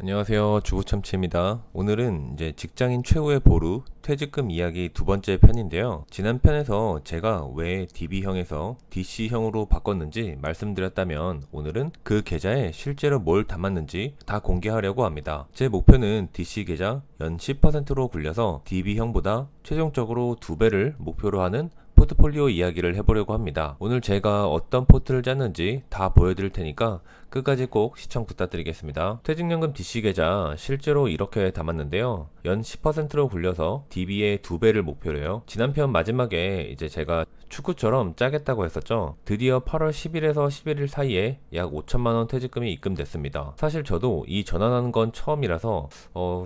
안녕하세요. 주부참치입니다. 오늘은 이제 직장인 최후의 보루, 퇴직금 이야기 두 번째 편인데요. 지난 편에서 제가 왜 DB형에서 DC형으로 바꿨는지 말씀드렸다면 오늘은 그 계좌에 실제로 뭘 담았는지 다 공개하려고 합니다. 제 목표는 DC 계좌 연 10%로 굴려서 DB형보다 최종적으로 2배를 목표로 하는 포트폴리오 이야기를 해보려고 합니다. 오늘 제가 어떤 포트를 짰는지 다 보여드릴 테니까 끝까지 꼭 시청 부탁드리겠습니다. 퇴직연금 DC 계좌 실제로 이렇게 담았는데요. 연 10%로 굴려서 DB의 2배를 목표로요. 지난 편 마지막에 이제 제가 축구처럼 짜겠다고 했었죠. 드디어 8월 10일에서 11일 사이에 약 5천만원 퇴직금이 입금됐습니다. 사실 저도 이 전환하는 건 처음이라서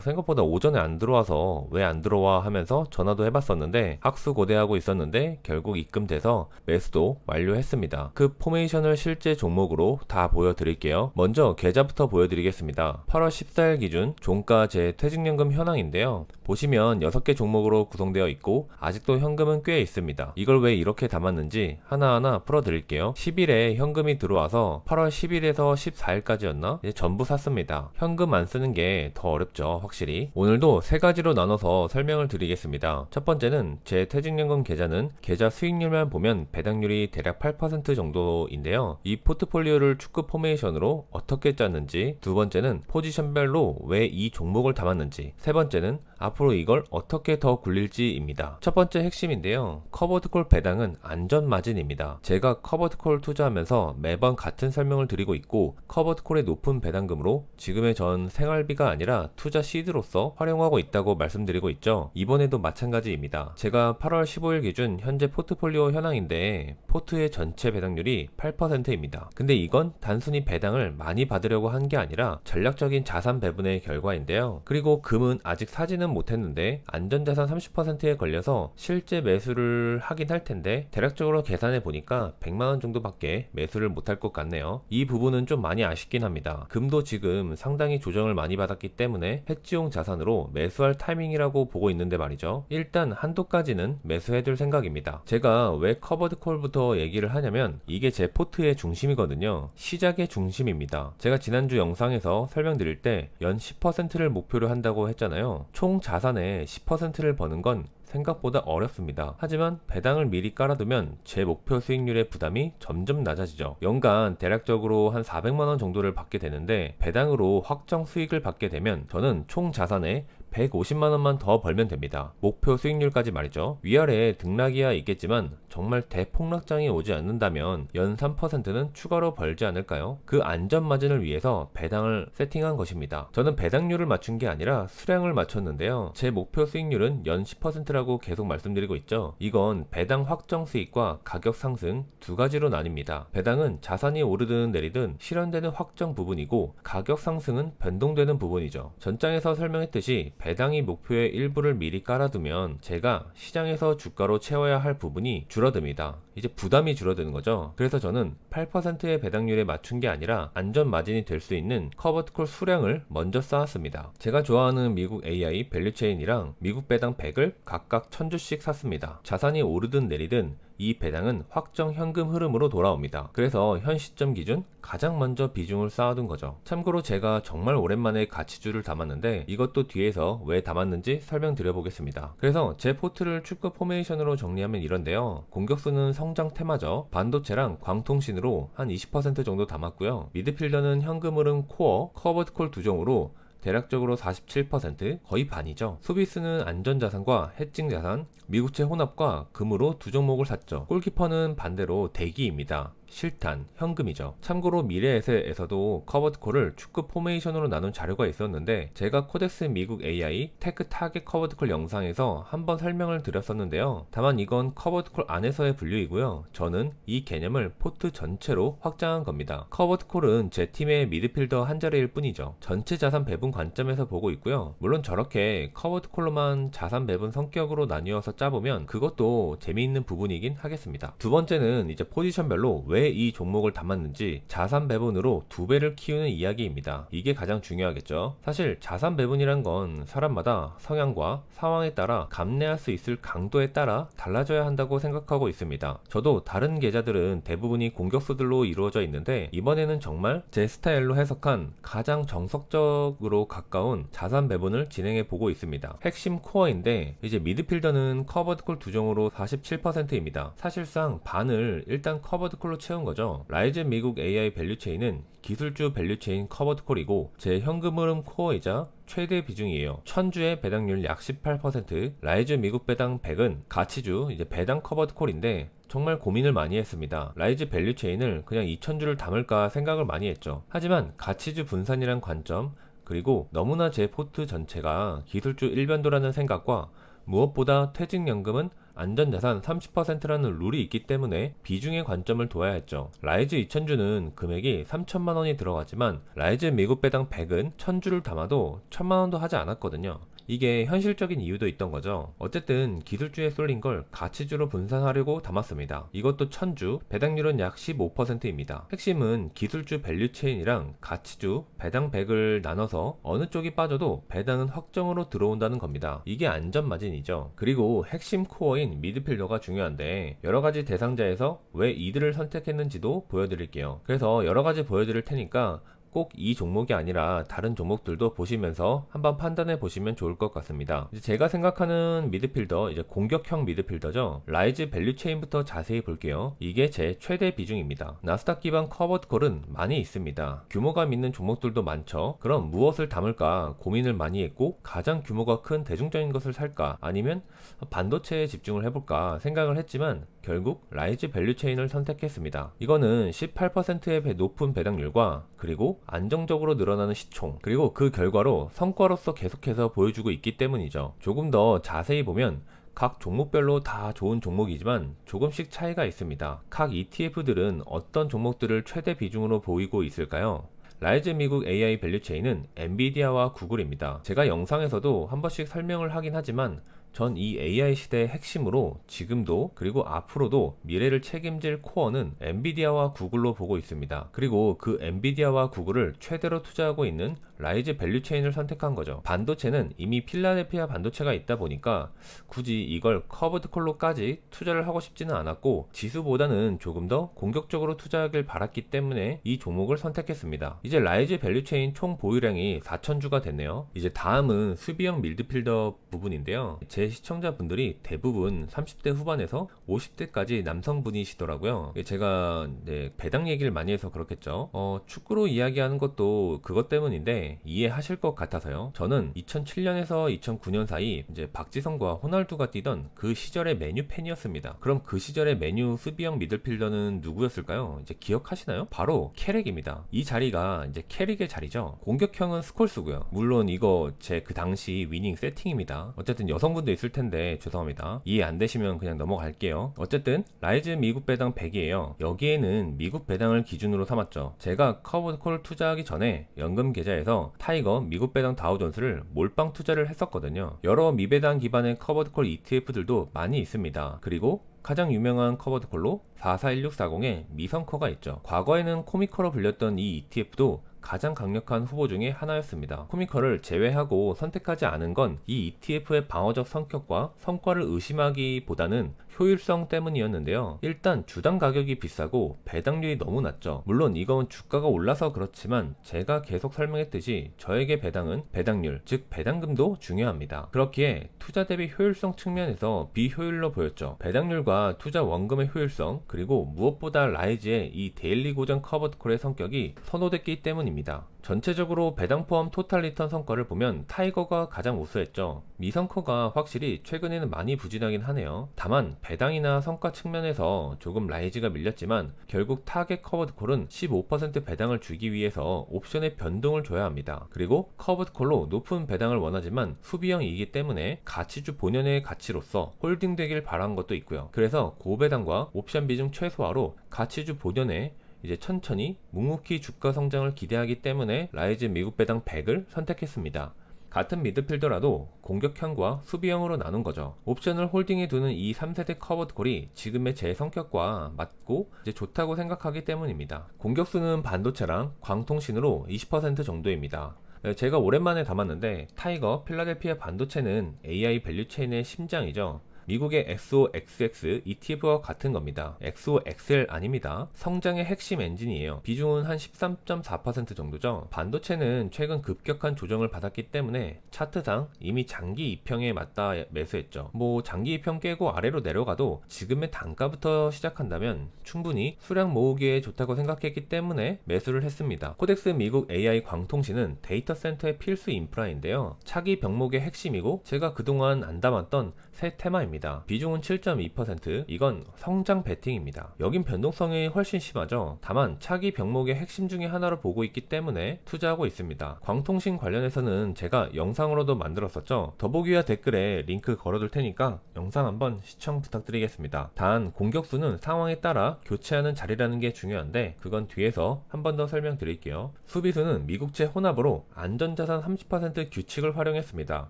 생각보다 오전에 안 들어와서 왜 안 들어와 하면서 전화도 해봤었는데 학수고대하고 있었는데 결국 입금돼서 매수도 완료했습니다. 그 포메이션을 실제 종목으로 다 보여드릴게요. 먼저 계좌부터 보여드리겠습니다. 8월 14일 기준 종가 제 퇴직연금 현황인데요. 보시면 6개 종목으로 구성되어 있고 아직도 현금은 꽤 있습니다. 이걸 왜 이렇게 담았는지 하나하나 풀어드릴게요. 10일에 현금이 들어와서 8월 10일에서 14일까지였나? 이제 전부 샀습니다. 현금 안 쓰는 게 더 어렵죠, 확실히. 오늘도 세 가지로 나눠서 설명을 드리겠습니다. 첫 번째는 제 퇴직연금 계좌는 계좌 수익률만 보면 배당률이 대략 8% 정도인데요. 이 포트폴리오를 축구 포메이션으로 어떻게 짰는지, 두 번째는 포지션별로 왜 이 종목을 담았는지, 세 번째는 앞으로 이걸 어떻게 더 굴릴지입니다. 첫 번째 핵심인데요. 커버드콜 배당은 안전마진입니다. 제가 커버드콜 투자하면서 매번 같은 설명을 드리고 있고 커버드콜의 높은 배당금으로 지금의 전 생활비가 아니라 투자 시드로서 활용하고 있다고 말씀드리고 있죠. 이번에도 마찬가지입니다. 제가 8월 15일 기준 현재 포트폴리오 현황인데 포트의 전체 배당률이 8%입니다. 근데 이건 단순히 배당을 많이 받으려고 한 게 아니라 전략적인 자산 배분의 결과인데요. 그리고 금은 아직 사지는 못했는데 안전자산 30%에 걸려서 실제 매수를 하긴 할 텐데 대략적으로 계산해 보니까 100만원 정도밖에 매수를 못할 것 같네요. 이 부분은 좀 많이 아쉽긴 합니다. 금도 지금 상당히 조정을 많이 받았기 때문에 해지용 자산으로 매수할 타이밍이라고 보고 있는데 말이죠. 일단 한도까지는 매수해둘 생각입니다. 제가 왜 커버드콜부터 얘기를 하냐면 이게 제 포트의 중심이거든요. 시작의 중심입니다. 제가 지난주 영상에서 설명드릴 때 연 10%를 목표로 한다고 했잖아요. 총 자산의 10%를 버는 건 생각보다 어렵습니다. 하지만 배당을 미리 깔아두면 제 목표 수익률의 부담이 점점 낮아지죠. 연간 대략적으로 한 400만원 정도를 받게 되는데 배당으로 확정 수익을 받게 되면 저는 총 자산의 150만원만 더 벌면 됩니다. 목표 수익률까지 말이죠. 위아래에 등락이야 있겠지만 정말 대폭락장이 오지 않는다면 연 3%는 추가로 벌지 않을까요? 그 안전 마진을 위해서 배당을 세팅한 것입니다. 저는 배당률을 맞춘 게 아니라 수량을 맞췄는데요. 제 목표 수익률은 연 10%라고 계속 말씀드리고 있죠. 이건 배당 확정 수익과 가격 상승 두 가지로 나뉩니다. 배당은 자산이 오르든 내리든 실현되는 확정 부분이고 가격 상승은 변동되는 부분이죠. 전장에서 설명했듯이 배당이 목표의 일부를 미리 깔아두면 제가 시장에서 주가로 채워야 할 부분이 줄어듭니다. 이제 부담이 줄어드는 거죠. 그래서 저는 8%의 배당률에 맞춘 게 아니라 안전 마진이 될 수 있는 커버드콜 수량을 먼저 쌓았습니다. 제가 좋아하는 미국 AI 밸류체인이랑 미국 배당 100을 각각 1000주씩 샀습니다. 자산이 오르든 내리든 이 배당은 확정 현금 흐름으로 돌아옵니다. 그래서 현 시점 기준 가장 먼저 비중을 쌓아둔 거죠. 참고로 제가 정말 오랜만에 가치주를 담았는데 이것도 뒤에서 왜 담았는지 설명드려 보겠습니다. 그래서 제 포트를 축구 포메이션으로 정리하면 이런데요. 공격수는 성장 테마죠. 반도체랑 광통신으로 한 20% 정도 담았고요. 미드필더는 현금 흐름 코어, 커버드콜 두 종으로 대략적으로 47%, 거의 반이죠. 수비수는 안전자산과 해칭자산, 미국채 혼합과 금으로 두 종목을 샀죠. 골키퍼는 반대로 대기입니다. 실탄, 현금이죠. 참고로 미래에셋에서도 커버드콜을 축구 포메이션으로 나눈 자료가 있었는데 제가 코덱스 미국 AI 테크 타겟 커버드콜 영상에서 한번 설명을 드렸었는데요. 다만 이건 커버드콜 안에서의 분류이고요. 저는 이 개념을 포트 전체로 확장한 겁니다. 커버드콜은 제 팀의 미드필더 한 자리일 뿐이죠. 전체 자산 배분 관점에서 보고 있고요. 물론 저렇게 커버드콜로만 자산 배분 성격으로 나뉘어서 짜보면 그것도 재미있는 부분이긴 하겠습니다. 두 번째는 이제 포지션별로 왜 왜 이 종목을 담았는지 자산 배분으로 2배를 키우는 이야기입니다. 이게 가장 중요하겠죠. 사실 자산 배분이란 건 사람마다 성향과 상황에 따라 감내할 수 있을 강도에 따라 달라져야 한다고 생각하고 있습니다. 저도 다른 계좌들은 대부분이 공격수들로 이루어져 있는데 이번에는 정말 제 스타일로 해석한 가장 정석적으로 가까운 자산 배분을 진행해 보고 있습니다. 핵심 코어인데 이제 미드필더는 커버드콜 2종으로 47%입니다. 사실상 반을 일단 커버드콜로 채운 거죠. 라이젠 미국 AI 밸류체인은 기술주 밸류체인 커버드콜이고 제 현금 흐름 코어이자 최대 비중이에요. 천주의 배당률 약 18%, 라이즈 미국 배당 100은 가치주 이제 배당 커버드콜인데 정말 고민을 많이 했습니다. 라이즈 밸류체인을 그냥 2000주를 담을까 생각을 많이 했죠. 하지만 가치주 분산이란 관점, 그리고 너무나 제 포트 전체가 기술주 일변도라는 생각과 무엇보다 퇴직연금은 안전자산 30%라는 룰이 있기 때문에 비중의 관점을 둬야 했죠. 라이즈 2000주는 금액이 3천만원이 들어가지만 라이즈 미국 배당 100은 1000주를 담아도 1000만원도 하지 않았거든요. 이게 현실적인 이유도 있던 거죠. 어쨌든 기술주에 쏠린 걸 가치주로 분산하려고 담았습니다. 이것도 1000주, 배당률은 약 15%입니다. 핵심은 기술주 밸류체인이랑 가치주, 배당 100을 나눠서 어느 쪽이 빠져도 배당은 확정으로 들어온다는 겁니다. 이게 안전마진이죠. 그리고 핵심 코어인 미드필더가 중요한데 여러가지 대상자에서 왜 이들을 선택했는지도 보여드릴게요. 그래서 여러가지 보여드릴 테니까 꼭 이 종목이 아니라 다른 종목들도 보시면서 한번 판단해 보시면 좋을 것 같습니다. 이제 제가 생각하는 미드필더, 이제 공격형 미드필더죠. 라이즈 밸류체인부터 자세히 볼게요. 이게 제 최대 비중입니다. 나스닥 기반 커버드콜은 많이 있습니다. 규모감 있는 종목들도 많죠. 그럼 무엇을 담을까 고민을 많이 했고 가장 규모가 큰 대중적인 것을 살까 아니면 반도체에 집중을 해볼까 생각을 했지만 결국 라이즈 밸류체인을 선택했습니다. 이거는 18%의 높은 배당률과 그리고 안정적으로 늘어나는 시총, 그리고 그 결과로 성과로서 계속해서 보여주고 있기 때문이죠. 조금 더 자세히 보면 각 종목별로 다 좋은 종목이지만 조금씩 차이가 있습니다. 각 ETF들은 어떤 종목들을 최대 비중으로 보이고 있을까요? 라이즈 미국 AI 밸류체인은 엔비디아와 구글입니다. 제가 영상에서도 한 번씩 설명을 하긴 하지만 전 이 AI 시대의 핵심으로 지금도 그리고 앞으로도 미래를 책임질 코어는 엔비디아와 구글로 보고 있습니다. 그리고 그 엔비디아와 구글을 최대로 투자하고 있는 라이즈 밸류체인을 선택한 거죠. 반도체는 이미 필라델피아 반도체가 있다 보니까 굳이 이걸 커버드콜로까지 투자를 하고 싶지는 않았고 지수보다는 조금 더 공격적으로 투자하길 바랐기 때문에 이 종목을 선택했습니다. 이제 라이즈 밸류체인 총 보유량이 4000주가 됐네요. 이제 다음은 수비형 미드필더 부분인데요. 제 시청자분들이 대부분 30대 후반에서 50대까지 남성분이시더라고요. 제가 배당 얘기를 많이 해서 그렇겠죠. 축구로 이야기하는 것도 그것 때문인데 이해하실 것 같아서요. 저는 2007년에서 2009년 사이 이제 박지성과 호날두가 뛰던 그 시절의 메뉴 팬이었습니다. 그럼 그 시절의 메뉴 수비형 미들필더는 누구였을까요? 이제 기억하시나요? 바로 캐릭입니다. 이 자리가 이제 캐릭의 자리죠. 공격형은 스콜스고요. 물론 이거 제 그 당시 위닝 세팅입니다. 어쨌든 여성분도 있을 텐데 죄송합니다. 이해 안 되시면 그냥 넘어갈게요. 어쨌든 라이즈 미국 배당 100이에요. 여기에는 미국 배당을 기준으로 삼았죠. 제가 커버콜 투자하기 전에 연금 계좌에서 타이거 미국 배당 다우존스를 몰빵 투자를 했었거든요. 여러 미배당 기반의 커버콜 ETF들도 많이 있습니다. 그리고 가장 유명한 커버드콜로 441640의 미성커가 있죠. 과거에는 코미커로 불렸던 이 ETF도 가장 강력한 후보 중에 하나였습니다. 코미커를 제외하고 선택하지 않은 건 이 ETF의 방어적 성격과 성과를 의심하기보다는 효율성 때문이었는데요. 일단 주당 가격이 비싸고 배당률이 너무 낮죠. 물론 이건 주가가 올라서 그렇지만 제가 계속 설명했듯이 저에게 배당은 배당률, 즉 배당금도 중요합니다. 그렇기에 투자 대비 효율성 측면에서 비효율로 보였죠. 배당률과 투자 원금의 효율성, 그리고 무엇보다 라이즈의 이 데일리 고정 커버드콜의 성격이 선호됐기 때문입니다. 전체적으로 배당 포함 토탈 리턴 성과를 보면 타이거가 가장 우수했죠. 미성커가 확실히 최근에는 많이 부진하긴 하네요. 다만 배당이나 성과 측면에서 조금 라이즈가 밀렸지만 결국 타겟 커버드콜은 15% 배당을 주기 위해서 옵션의 변동을 줘야 합니다. 그리고 커버드콜로 높은 배당을 원하지만 수비형이기 때문에 가치주 본연의 가치로서 홀딩되길 바란 것도 있고요. 그래서 고배당과 옵션 비중 최소화로 가치주 본연의 이제 천천히 묵묵히 주가 성장을 기대하기 때문에 라이즈 미국 배당 100을 선택했습니다. 같은 미드필더라도 공격형과 수비형으로 나눈 거죠. 옵션을 홀딩해 두는 이 3세대 커버드 콜이 지금의 제 성격과 맞고 이제 좋다고 생각하기 때문입니다. 공격수는 반도체랑 광통신으로 20% 정도입니다. 제가 오랜만에 담았는데 타이거 필라델피아 반도체는 AI 밸류체인의 심장이죠. 미국의 XOXX ETF와 같은 겁니다. XOXL 아닙니다. 성장의 핵심 엔진이에요. 비중은 한 13.4% 정도죠. 반도체는 최근 급격한 조정을 받았기 때문에 차트상 이미 장기 입형에 맞다 매수했죠. 장기 입형 깨고 아래로 내려가도 지금의 단가부터 시작한다면 충분히 수량 모으기에 좋다고 생각했기 때문에 매수를 했습니다. 코덱스 미국 AI 광통신은 데이터 센터의 필수 인프라인데요. 차기 병목의 핵심이고 제가 그동안 안 담았던 새 테마입니다. 비중은 7.2%. 이건 성장 베팅입니다. 여긴 변동성이 훨씬 심하죠. 다만 차기 병목의 핵심 중에 하나로 보고 있기 때문에 투자하고 있습니다. 광통신 관련해서는 제가 영상으로도 만들었었죠. 더보기와 댓글에 링크 걸어둘 테니까 영상 한번 시청 부탁드리겠습니다. 단 공격수는 상황에 따라 교체하는 자리라는 게 중요한데 그건 뒤에서 한 번 더 설명드릴게요. 수비수는 미국채 혼합으로 안전자산 30% 규칙을 활용했습니다.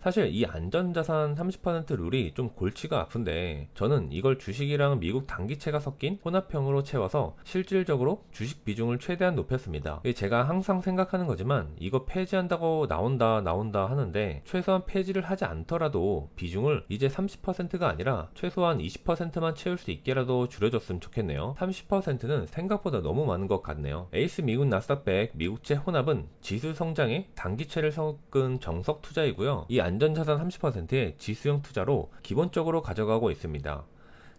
사실 이 안전자산 30% 룰이 좀 골치가 아픈데 저는 이걸 주식이랑 미국 단기채가 섞인 혼합형으로 채워서 실질적으로 주식 비중을 최대한 높였습니다. 제가 항상 생각하는 거지만 이거 폐지한다고 나온다 하는데 최소한 폐지를 하지 않더라도 비중을 이제 30%가 아니라 최소한 20%만 채울 수 있게라도 줄여줬으면 좋겠네요. 30%는 생각보다 너무 많은 것 같네요. 에이스 미국 나스닥100 미국채 혼합은 지수 성장에 단기채를 섞은 정석 투자이고요. 이 안전자산 30%의 지수형 투자로 기본적으로 가져가고 있습니다.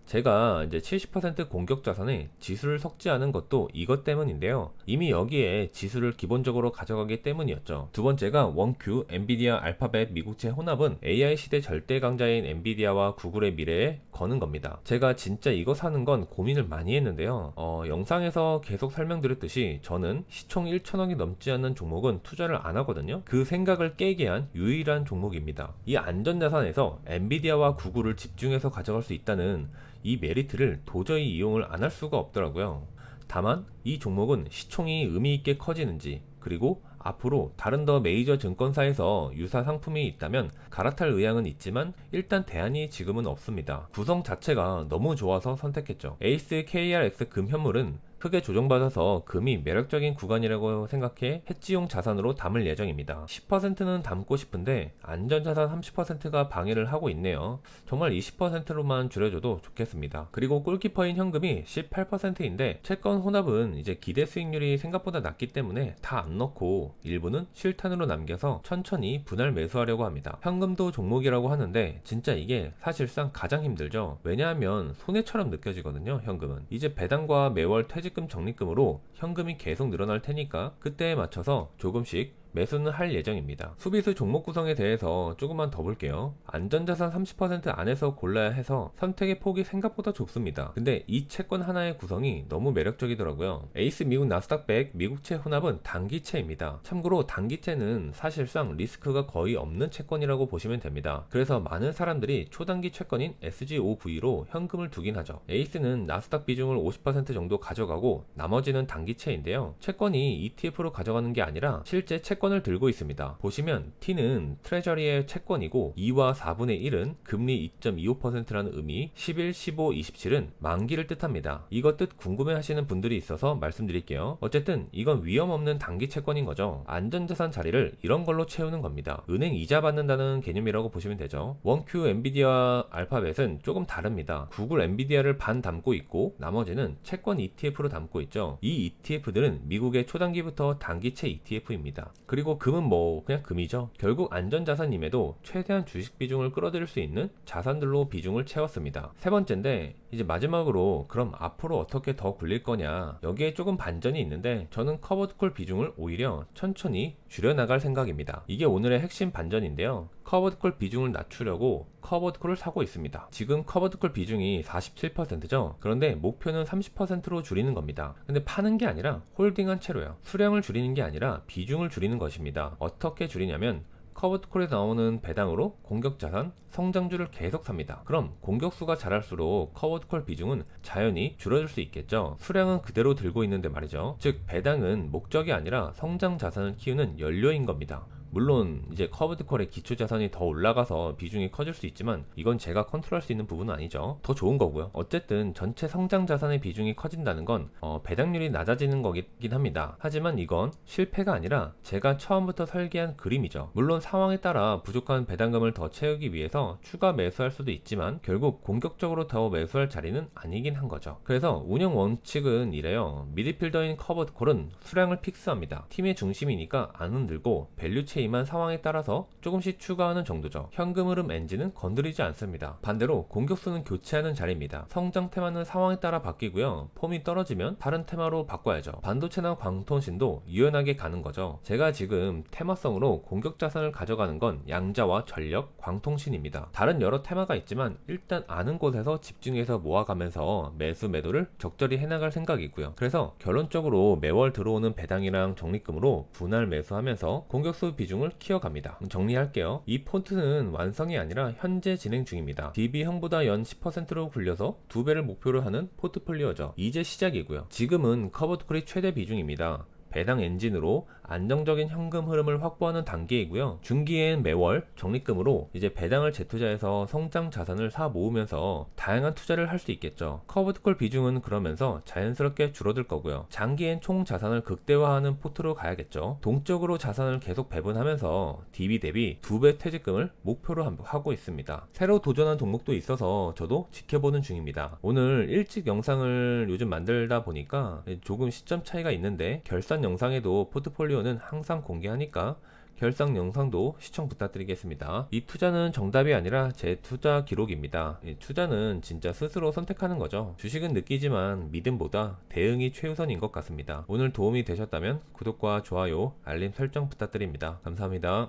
제가 이제 70% 공격 자산에 지수를 섞지 않은 것도 이것 때문인데요. 이미 여기에 지수를 기본적으로 가져가기 때문이었죠. 두 번째가 원큐, 엔비디아, 알파벳, 미국채 혼합은 AI 시대 절대 강자인 엔비디아와 구글의 미래에 거는 겁니다. 제가 진짜 이거 사는 건 고민을 많이 했는데요. 영상에서 계속 설명드렸듯이 저는 시총 1천억이 넘지 않는 종목은 투자를 안 하거든요. 그 생각을 깨게 한 유일한 종목입니다. 이 안전자산에서 엔비디아와 구글을 집중해서 가져갈 수 있다는 이 메리트를 도저히 이용을 안 할 수가 없더라고요. 다만 이 종목은 시총이 의미있게 커지는지 그리고 앞으로 다른 더 메이저 증권사에서 유사 상품이 있다면 갈아탈 의향은 있지만 일단 대안이 지금은 없습니다. 구성 자체가 너무 좋아서 선택했죠. 에이스 KRX 금 현물은 크게 조정받아서 금이 매력적인 구간이라고 생각해 해지용 자산으로 담을 예정입니다. 10%는 담고 싶은데 안전자산 30%가 방해를 하고 있네요. 정말 20%로만 줄여줘도 좋겠습니다. 그리고 골키퍼인 현금이 18%인데 채권 혼합은 이제 기대 수익률이 생각보다 낮기 때문에 다 안 넣고 일부는 실탄으로 남겨서 천천히 분할 매수하려고 합니다. 현금도 종목이라고 하는데 진짜 이게 사실상 가장 힘들죠. 왜냐하면 손해처럼 느껴지거든요. 현금은 이제 배당과 매월 퇴직금 적립금으로 현금이 계속 늘어날 테니까 그때에 맞춰서 조금씩 매수는 할 예정입니다. 수비수 종목 구성에 대해서 조금만 더 볼게요. 안전자산 30% 안에서 골라야 해서 선택의 폭이 생각보다 좁습니다. 근데 이 채권 하나의 구성이 너무 매력적이더라고요. 에이스 미국 나스닥100 미국채 혼합은 단기채입니다. 참고로 단기채는 사실상 리스크가 거의 없는 채권이라고 보시면 됩니다. 그래서 많은 사람들이 초단기 채권인 SGOV로 현금을 두긴 하죠. 에이스는 나스닥 비중을 50% 정도 가져가고 나머지는 단기채인데요. 채권이 ETF로 가져가는 게 아니라 실제 채권을 들고 있습니다. 보시면 T는 트레저리의 채권이고 2와 4분의 1은 금리 2.25%라는 의미, 11, 15, 27은 만기를 뜻합니다. 이것 뜻 궁금해 하시는 분들이 있어서 말씀드릴게요. 어쨌든 이건 위험 없는 단기 채권인 거죠. 안전자산 자리를 이런 걸로 채우는 겁니다. 은행 이자 받는다는 개념이라고 보시면 되죠. 원큐, 엔비디아, 알파벳은 조금 다릅니다. 구글, 엔비디아를 반 담고 있고 나머지는 채권 ETF로 담고 있죠. 이 ETF들은 미국의 초단기부터 단기채 ETF입니다. 그리고 금은 그냥 금이죠. 결국 안전자산임에도 최대한 주식 비중을 끌어들일 수 있는 자산들로 비중을 채웠습니다. 세 번째인데 이제 마지막으로 그럼 앞으로 어떻게 더 굴릴 거냐, 여기에 조금 반전이 있는데 저는 커버드콜 비중을 오히려 천천히 줄여나갈 생각입니다. 이게 오늘의 핵심 반전인데요. 커버드콜 비중을 낮추려고 커버드콜을 사고 있습니다. 지금 커버드콜 비중이 47%죠. 그런데 목표는 30%로 줄이는 겁니다. 근데 파는 게 아니라 홀딩한 채로요. 수량을 줄이는 게 아니라 비중을 줄이는 것입니다. 어떻게 줄이냐면 커버드콜에 나오는 배당으로 공격자산, 성장주를 계속 삽니다. 그럼 공격수가 자랄수록 커버드콜 비중은 자연히 줄어들 수 있겠죠. 수량은 그대로 들고 있는데 말이죠. 즉 배당은 목적이 아니라 성장 자산을 키우는 연료인 겁니다. 물론 이제 커브드 콜의 기초 자산이 더 올라가서 비중이 커질 수 있지만 이건 제가 컨트롤할 수 있는 부분은 아니죠. 더 좋은 거고요. 어쨌든 전체 성장 자산의 비중이 커진다는 건 배당률이 낮아지는 거긴 합니다. 하지만 이건 실패가 아니라 제가 처음부터 설계한 그림이죠. 물론 상황에 따라 부족한 배당금을 더 채우기 위해서 추가 매수할 수도 있지만 결국 공격적으로 더 매수할 자리는 아니긴 한 거죠. 그래서 운영 원칙은 이래요. 미드필더인 커버드 콜은 수량을 픽스합니다. 팀의 중심이니까 안 흔들고 밸류 체인만 상황에 따라서 조금씩 추가하는 정도죠. 현금 흐름 엔진은 건드리지 않습니다. 반대로 공격수는 교체하는 자리입니다. 성장 테마는 상황에 따라 바뀌고요. 폼이 떨어지면 다른 테마로 바꿔야죠. 반도체나 광통신도 유연하게 가는 거죠. 제가 지금 테마성으로 공격 자산을 가져가는 건 양자와 전력, 광통신입니다. 다른 여러 테마가 있지만 일단 아는 곳에서 집중해서 모아가면서 매수 매도를 적절히 해나갈 생각이고요. 그래서 결론적으로 매월 들어오는 배당이랑 적립금으로 분할 매수하면서 공격수 비중을 키워갑니다. 정리할게요. 이 폰트는 완성이 아니라 현재 진행 중입니다. DB형보다 연 10%로 굴려서 2배를 목표로 하는 포트폴리오죠. 이제 시작이고요. 지금은 커버드콜이 최대 비중입니다. 배당 엔진으로 안정적인 현금 흐름을 확보하는 단계이고요. 중기엔 매월 적립금으로 이제 배당을 재투자해서 성장 자산을 사 모으면서 다양한 투자를 할 수 있겠죠. 커브드콜 비중은 그러면서 자연스럽게 줄어들 거고요. 장기엔 총 자산을 극대화하는 포트로 가야겠죠. 동적으로 자산을 계속 배분하면서 DB 대비 2배 퇴직금을 목표로 하고 있습니다. 새로 도전한 종목도 있어서 저도 지켜보는 중입니다. 오늘 일찍 영상을 요즘 만들다 보니까 조금 시점 차이가 있는데 결산 영상에도 포트폴리오는 항상 공개하니까 결산 영상도 시청 부탁드리겠습니다. 이 투자는 정답이 아니라 제 투자 기록입니다. 투자는 진짜 스스로 선택하는 거죠. 주식은 느끼지만 믿음보다 대응이 최우선인 것 같습니다. 오늘 도움이 되셨다면 구독과 좋아요, 알림 설정 부탁드립니다. 감사합니다.